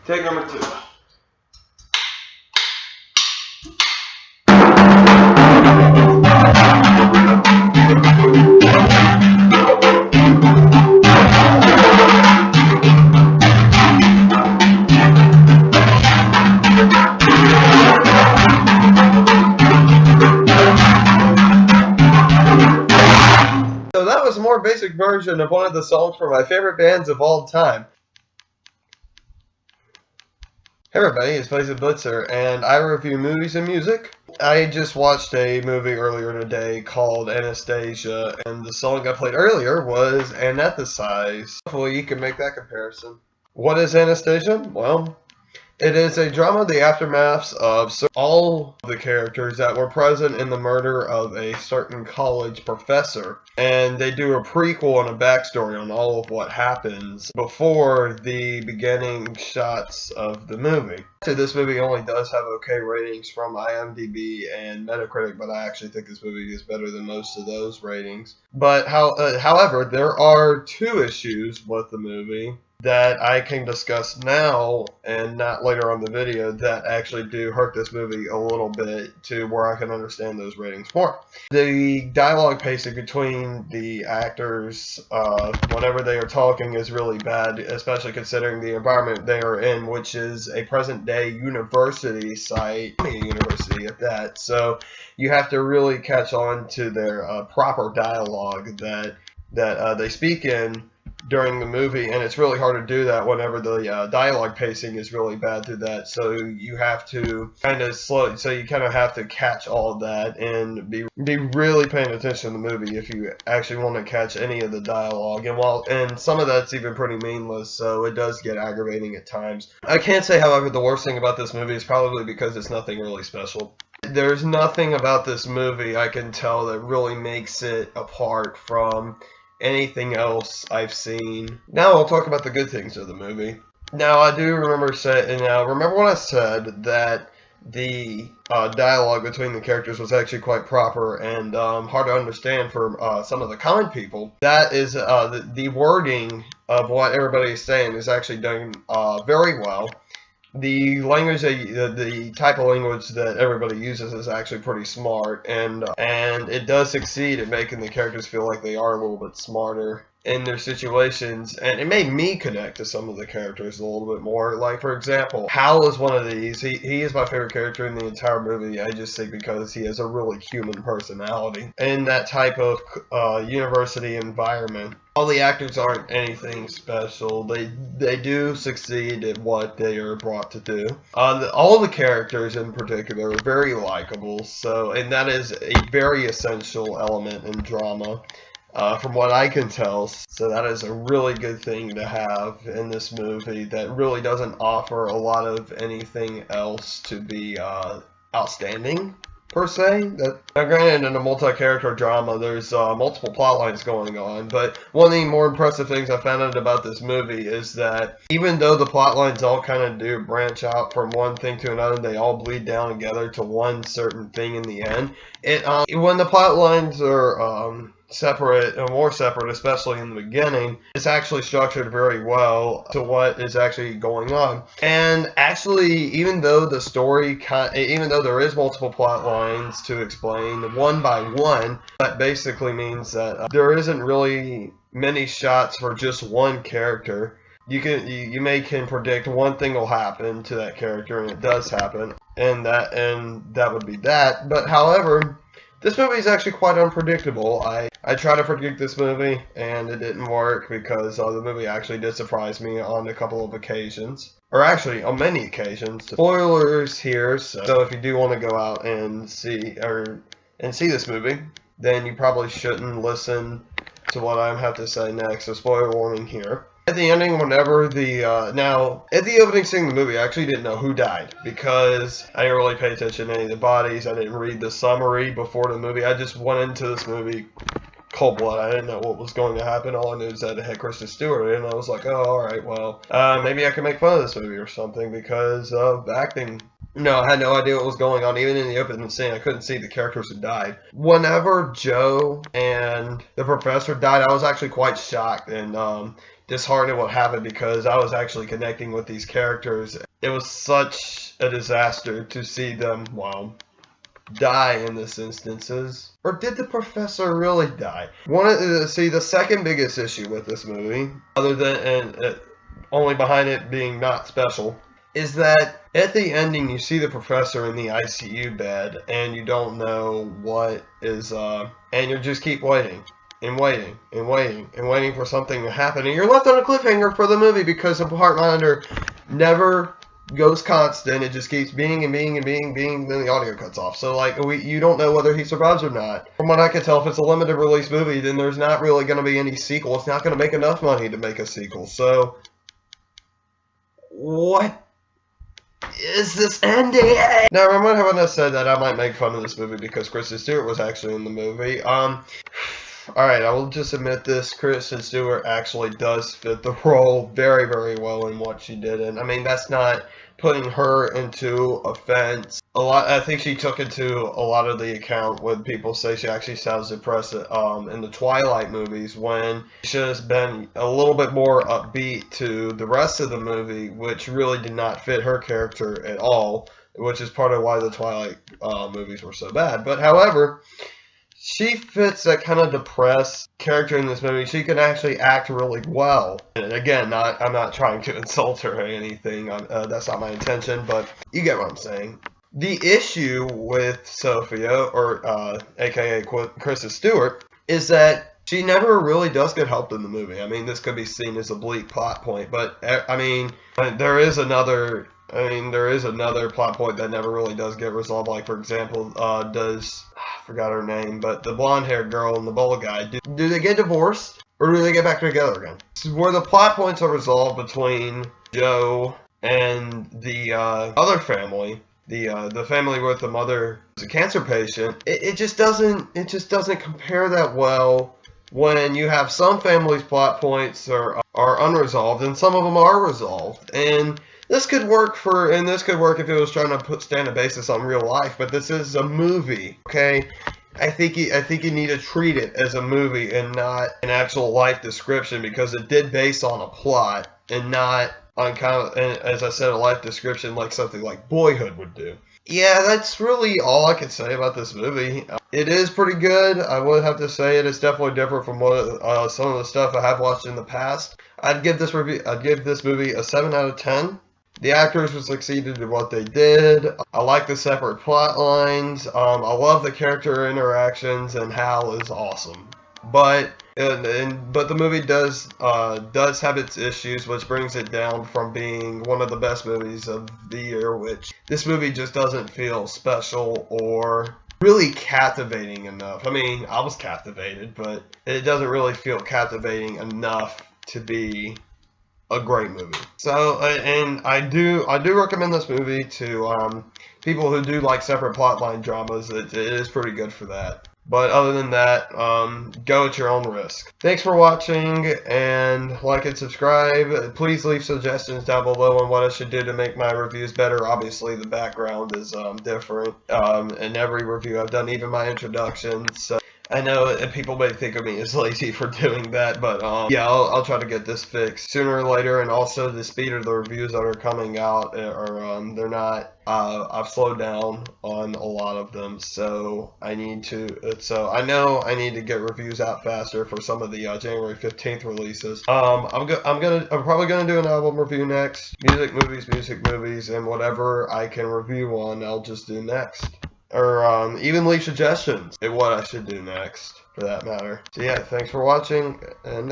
Take number 2. So that was a more basic version of one of the songs from my favorite bands of all time. Hey everybody, it's Bachelor, and I review movies and music. I just watched a movie earlier today called Anesthesia, and the song I played earlier was Anesthesia. Hopefully you can make that comparison. What is Anesthesia? Well, it is a drama of the aftermaths of all the characters that were present in the murder of a certain college professor. And they do a prequel and a backstory on all of what happens before the beginning shots of the movie. This movie only does have okay ratings from IMDb and Metacritic, but I actually think this movie is better than most of those ratings. But however, there are 2 issues with the movie that I can discuss now and not later on the video that actually do hurt this movie a little bit to where I can understand those ratings more. The dialogue pacing between the actors whenever they are talking is really bad, especially considering the environment they are in, which is a present-day university site, a university at that. So you have to really catch on to their proper dialogue that they speak in during the movie, and it's really hard to do that whenever the dialogue pacing is really bad through that. So you have to kind of slow. So you kind of have to catch all of that and be really paying attention to the movie if you actually want to catch any of the dialogue. And some of that's even pretty meaningless, so it does get aggravating at times. I can't say, however, the worst thing about this movie is probably because it's nothing really special. There's nothing about this movie I can tell that really makes it apart from anything else I've seen. Now I'll talk about the good things of the movie. Now I do remember when I said that the dialogue between the characters was actually quite proper and hard to understand for some of the common people. That is the wording of what everybody is saying is actually done very well. The language, the type of language that everybody uses is actually pretty smart, and it does succeed at making the characters feel like they are a little bit smarter in their situations, and it made me connect to some of the characters a little bit more. Like, for example, Hal is one of these. He is my favorite character in the entire movie, I just think because he has a really human personality in that type of university environment. All the actors aren't anything special. They do succeed at what they are brought to do. All the characters in particular are very likable, and that is a very essential element in drama. From what I can tell. So that is a really good thing to have in this movie that really doesn't offer a lot of anything else to be outstanding, per se. Now granted, in a multi-character drama, there's multiple plot lines going on, but one of the more impressive things I found out about this movie is that even though the plot lines all kind of do branch out from one thing to another, they all bleed down together to one certain thing in the end. When the plot lines are more separate, especially in the beginning, it's actually structured very well to what is actually going on. And actually, even though there is multiple plot lines to explain one by one, that basically means that there isn't really many shots for just one character. You can predict one thing will happen to that character, and it does happen, and that would be that. But however, this movie is actually quite unpredictable. I tried to predict this movie, and it didn't work because the movie actually did surprise me on a couple of occasions. Or actually, on many occasions. Spoilers here, so if you do want to go out and see this movie, then you probably shouldn't listen to what I have to say next. So spoiler warning here. At the ending, at the opening scene of the movie, I actually didn't know who died because I didn't really pay attention to any of the bodies. I didn't read the summary before the movie. I just went into this movie cold blood. I didn't know what was going to happen. All I knew is that it had Kristen Stewart, and I was like, oh, alright, well, maybe I can make fun of this movie or something because of acting No, I had no idea what was going on. Even in the opening scene, I couldn't see the characters who died. Whenever Joe and the professor died, I was actually quite shocked and disheartened at what happened because I was actually connecting with these characters. It was such a disaster to see them, well, die in this instances. Or did the professor really die? See, the second biggest issue with this movie, other than only behind it being not special, is that at the ending you see the professor in the ICU bed and you don't know what is and you just keep waiting and waiting and waiting and waiting for something to happen, and you're left on a cliffhanger for the movie because the heart monitor never goes constant. It just keeps being and being and being, then the audio cuts off. So like you don't know whether he survives or not. From what I can tell, if it's a limited release movie, then there's not really going to be any sequel. It's not going to make enough money to make a sequel. So what is this ending? Now, I might have said that I might make fun of this movie because Kristen Stewart was actually in the movie. Alright, I will just admit this. Kristen Stewart actually does fit the role very, very well in what she did. And I mean, that's not putting her into offense. I think she took into a lot of the account when people say she actually sounds depressed in the Twilight movies, when she should have been a little bit more upbeat to the rest of the movie, which really did not fit her character at all, which is part of why the Twilight movies were so bad. But however, she fits that kind of depressed character in this movie. She can actually act really well. And again, I'm not trying to insult her or anything. That's not my intention, but you get what I'm saying. The issue with Sophia, or aka Kristen Stewart, is that she never really does get helped in the movie. I mean, this could be seen as a bleak plot point, but I mean, there is another plot point that never really does get resolved. Like, for example, I forgot her name, but the blonde-haired girl and the bald guy, do they get divorced, or do they get back together again? Where the plot points are resolved between Joe and the other family, the family with the mother who's a cancer patient, it just doesn't compare that well when you have some families' plot points are unresolved and some of them are resolved. And this could work if it was trying to stand a basis on real life, but this is a movie, okay? I think you need to treat it as a movie and not an actual life description, because it did base on a plot and not on as I said, a life description like something like Boyhood would do. Yeah, that's really all I can say about this movie. It is pretty good. I would have to say it is definitely different from what some of the stuff I have watched in the past. I'd give this movie a 7 out of 10. The actors succeeded in what they did. I like the separate plot lines. I love the character interactions, and Hal is awesome. But the movie does have its issues, which brings it down from being one of the best movies of the year, which this movie just doesn't feel special or really captivating enough. I mean, I was captivated, but it doesn't really feel captivating enough to be a great movie. So, and I do recommend this movie to people who do like separate plotline dramas. It is pretty good for that. But other than that, go at your own risk. Thanks for watching, and like and subscribe. Please leave suggestions down below on what I should do to make my reviews better. Obviously, the background is different in every review I've done, even my introductions. So I know people may think of me as lazy for doing that, but yeah, I'll try to get this fixed sooner or later. And also, the speed of the reviews that are coming out they're not. I've slowed down on a lot of them, so I need to. So I know I need to get reviews out faster for some of the January 15th releases. I'm probably gonna do an album review next. Music, movies, and whatever I can review on, I'll just do next. Or even leave suggestions at what I should do next, for that matter. So yeah, thanks for watching, and